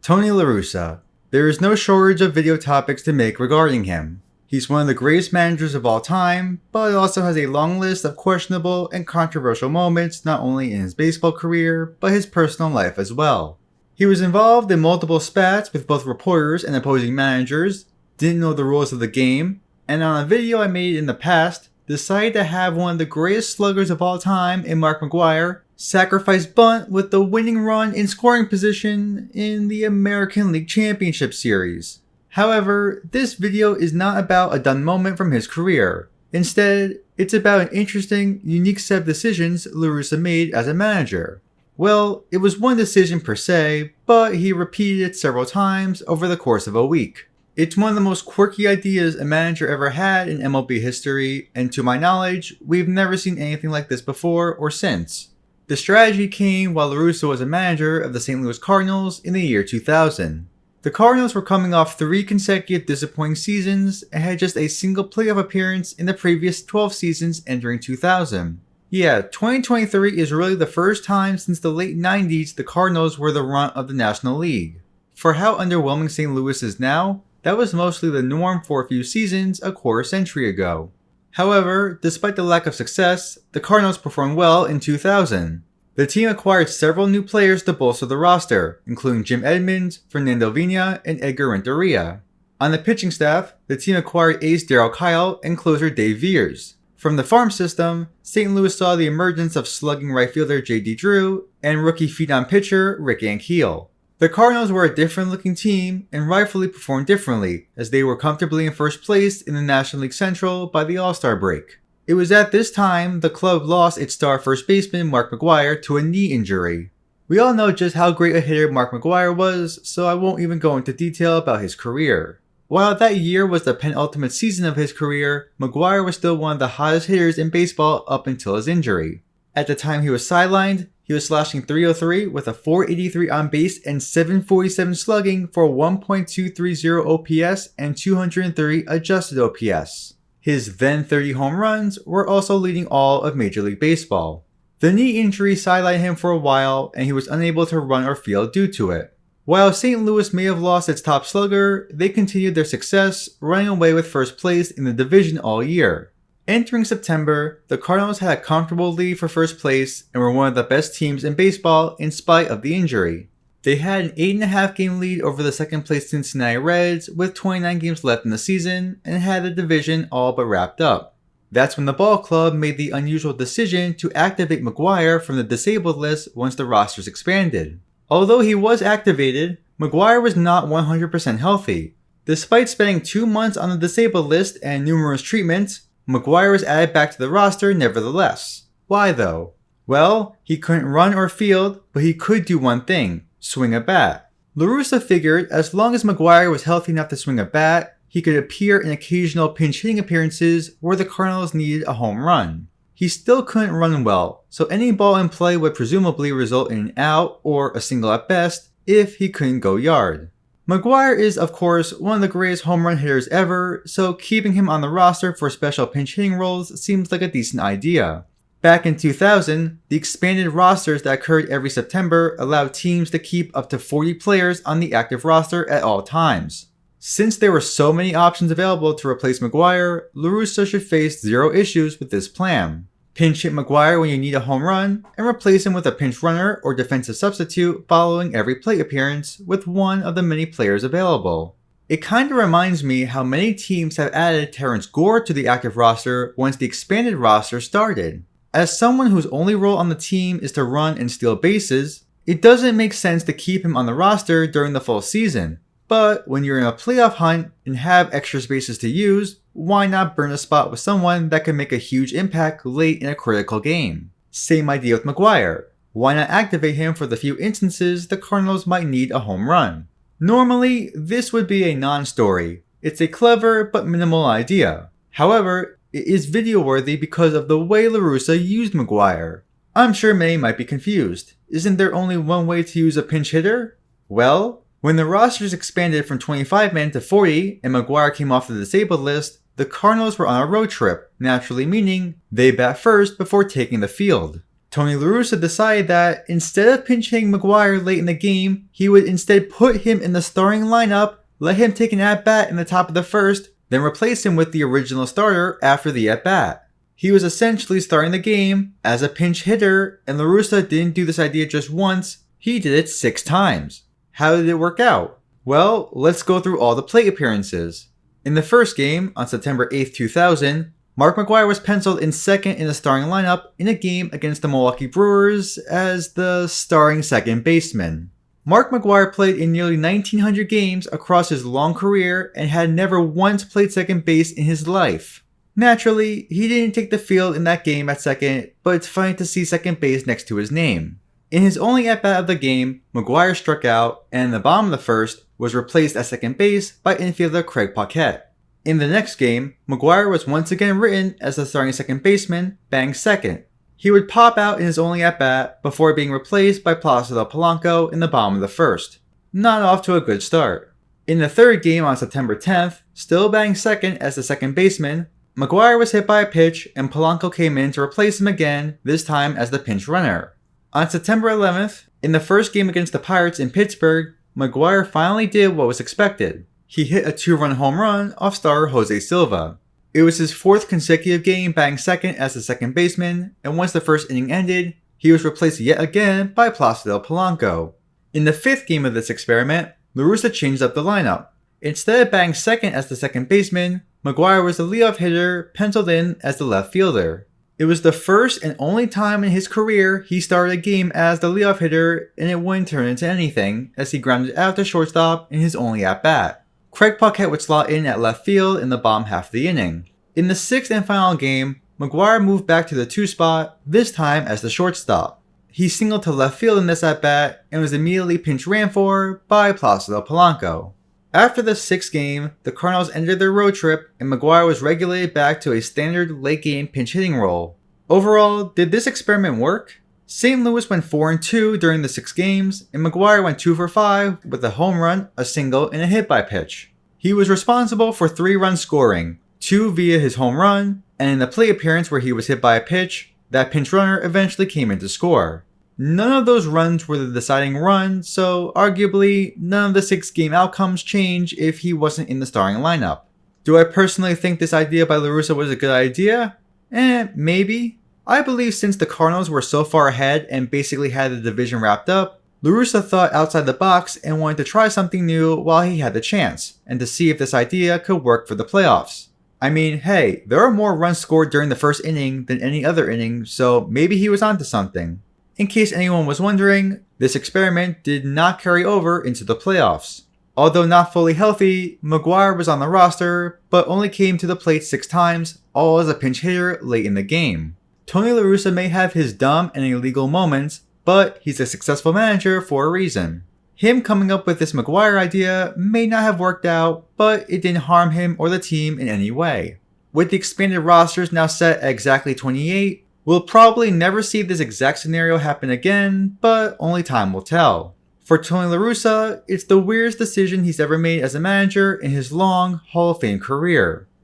Tony La Russa. There is no shortage of video topics to make regarding him. He's one of the greatest managers of all time, but also has a long list of questionable and controversial moments not only in his baseball career, but his personal life as well. He was involved in multiple spats with both reporters and opposing managers, didn't know the rules of the game, and on a video I made in the past, decided to have one of the greatest sluggers of all time in Mark McGwire sacrifice bunt with the winning run in scoring position in the American League Championship Series. However, this video is not about a done moment from his career. Instead, it's about an interesting, unique set of decisions La Russa made as a manager. Well, it was one decision per se, but he repeated it several times over the course of a week. It's one of the most quirky ideas a manager ever had in MLB history, and to my knowledge, we've never seen anything like this before or since. The strategy came while La Russa was a manager of the St. Louis Cardinals in the year 2000. The Cardinals were coming off 3 consecutive disappointing seasons and had just a single playoff appearance in the previous 12 seasons entering 2000. Yeah, 2023 is really the first time since the late 90s the Cardinals were the runt of the National League. For how underwhelming St. Louis is now, that was mostly the norm for a few seasons a quarter century ago. However, despite the lack of success, the Cardinals performed well in 2000. The team acquired several new players to bolster the roster, including Jim Edmonds, Fernando Vina, and Edgar Renteria. On the pitching staff, the team acquired ace Darryl Kyle and closer Dave Veers. From the farm system, St. Louis saw the emergence of slugging right fielder J.D. Drew and rookie phenom pitcher Rick Ankiel. The Cardinals were a different-looking team and rightfully performed differently, as they were comfortably in first place in the National League Central by the All-Star break. It was at this time the club lost its star first baseman Mark McGwire to a knee injury. We all know just how great a hitter Mark McGwire was, so I won't even go into detail about his career. While that year was the penultimate season of his career, McGwire was still one of the hottest hitters in baseball up until his injury. At the time he was sidelined, he was slashing .303 with a .483 on base and .747 slugging for 1.230 OPS and 230 adjusted OPS. His then 30 home runs were also leading all of Major League Baseball. The knee injury sidelined him for a while and he was unable to run or field due to it. While St. Louis may have lost its top slugger, they continued their success, running away with first place in the division all year. Entering September, the Cardinals had a comfortable lead for first place and were one of the best teams in baseball in spite of the injury. They had an 8.5 game lead over the second place Cincinnati Reds with 29 games left in the season and had the division all but wrapped up. That's when the ball club made the unusual decision to activate McGwire from the disabled list once the rosters expanded. Although he was activated, McGwire was not 100% healthy. Despite spending 2 months on the disabled list and numerous treatments, McGwire was added back to the roster nevertheless. Why though? Well, he couldn't run or field, but he could do one thing: swing a bat. La Russa figured as long as McGwire was healthy enough to swing a bat, he could appear in occasional pinch hitting appearances where the Cardinals needed a home run. He still couldn't run well, so any ball in play would presumably result in an out or a single at best if he couldn't go yard. McGwire is, of course, one of the greatest home run hitters ever, so keeping him on the roster for special pinch hitting roles seems like a decent idea. Back in 2000, the expanded rosters that occurred every September allowed teams to keep up to 40 players on the active roster at all times. Since there were so many options available to replace McGwire, La Russa should face zero issues with this plan. Pinch hit McGwire when you need a home run, and replace him with a pinch runner or defensive substitute following every plate appearance with one of the many players available. It kinda reminds me how many teams have added Terrence Gore to the active roster once the expanded roster started. As someone whose only role on the team is to run and steal bases, it doesn't make sense to keep him on the roster during the full season. But when you're in a playoff hunt and have extra spaces to use, why not burn a spot with someone that can make a huge impact late in a critical game? Same idea with McGwire. Why not activate him for the few instances the Cardinals might need a home run? Normally, this would be a non-story. It's a clever but minimal idea. However, it is video-worthy because of the way La Russa used McGwire. I'm sure many might be confused. Isn't there only one way to use a pinch hitter? Well, when the rosters expanded from 25 men to 40 and McGwire came off the disabled list, the Cardinals were on a road trip, naturally meaning they bat first before taking the field. Tony La Russa decided that instead of pinch hitting McGwire late in the game, he would instead put him in the starting lineup, let him take an at-bat in the top of the first, then replace him with the original starter after the at-bat. He was essentially starting the game as a pinch hitter, and La Russa didn't do this idea just once, he did it 6 times. How did it work out? Well, let's go through all the plate appearances. In the first game, on September 8, 2000, Mark McGwire was penciled in second in the starting lineup in a game against the Milwaukee Brewers as the starting second baseman. Mark McGwire played in nearly 1,900 games across his long career and had never once played second base in his life. Naturally, he didn't take the field in that game at second, but it's funny to see second base next to his name. In his only at-bat of the game, McGwire struck out, and in the bottom of the first, was replaced at second base by infielder Craig Paquette. In the next game, McGwire was once again written as the starting second baseman, batting second. He would pop out in his only at-bat before being replaced by Placido Polanco in the bottom of the first. Not off to a good start. In the third game on September 10th, still batting second as the second baseman, McGwire was hit by a pitch and Polanco came in to replace him again, this time as the pinch runner. On September 11th, in the first game against the Pirates in Pittsburgh, McGwire finally did what was expected. He hit a 2-run home run off starter Jose Silva. It was his 4th consecutive game batting second as the second baseman, and once the first inning ended, he was replaced yet again by Placido Polanco. In the 5th game of this experiment, La Russa changed up the lineup. Instead of batting second as the second baseman, McGwire was the leadoff hitter penciled in as the left fielder. It was the first and only time in his career he started a game as the leadoff hitter, and it wouldn't turn into anything as he grounded out to shortstop in his only at-bat. Craig Paquette would slot in at left field in the bottom half of the inning. In the 6th and final game, McGwire moved back to the 2 spot, this time as the shortstop. He singled to left field in this at-bat and was immediately pinch ran for by Placido Polanco. After the 6th game, the Cardinals ended their road trip and McGwire was regulated back to a standard late-game pinch hitting role. Overall, did this experiment work? St. Louis went 4-2 during the 6 games, and McGwire went 2 for 5 with a home run, a single, and a hit by pitch. He was responsible for 3 runs scoring, 2 via his home run, and in the plate appearance where he was hit by a pitch, that pinch runner eventually came in to score. None of those runs were the deciding run, so arguably none of the 6-game outcomes change if he wasn't in the starting lineup. Do I personally think this idea by La Russa was a good idea? Maybe. I believe since the Cardinals were so far ahead and basically had the division wrapped up, La Russa thought outside the box and wanted to try something new while he had the chance, and to see if this idea could work for the playoffs. I mean, hey, there are more runs scored during the first inning than any other inning, so maybe he was onto something. In case anyone was wondering, this experiment did not carry over into the playoffs. Although not fully healthy, McGwire was on the roster, but only came to the plate 6 times, all as a pinch hitter late in the game. Tony La Russa may have his dumb and illegal moments, but he's a successful manager for a reason. Him coming up with this McGwire idea may not have worked out, but it didn't harm him or the team in any way. With the expanded rosters now set at exactly 28, we'll probably never see this exact scenario happen again, but only time will tell. For Tony La Russa, it's the weirdest decision he's ever made as a manager in his long Hall of Fame career.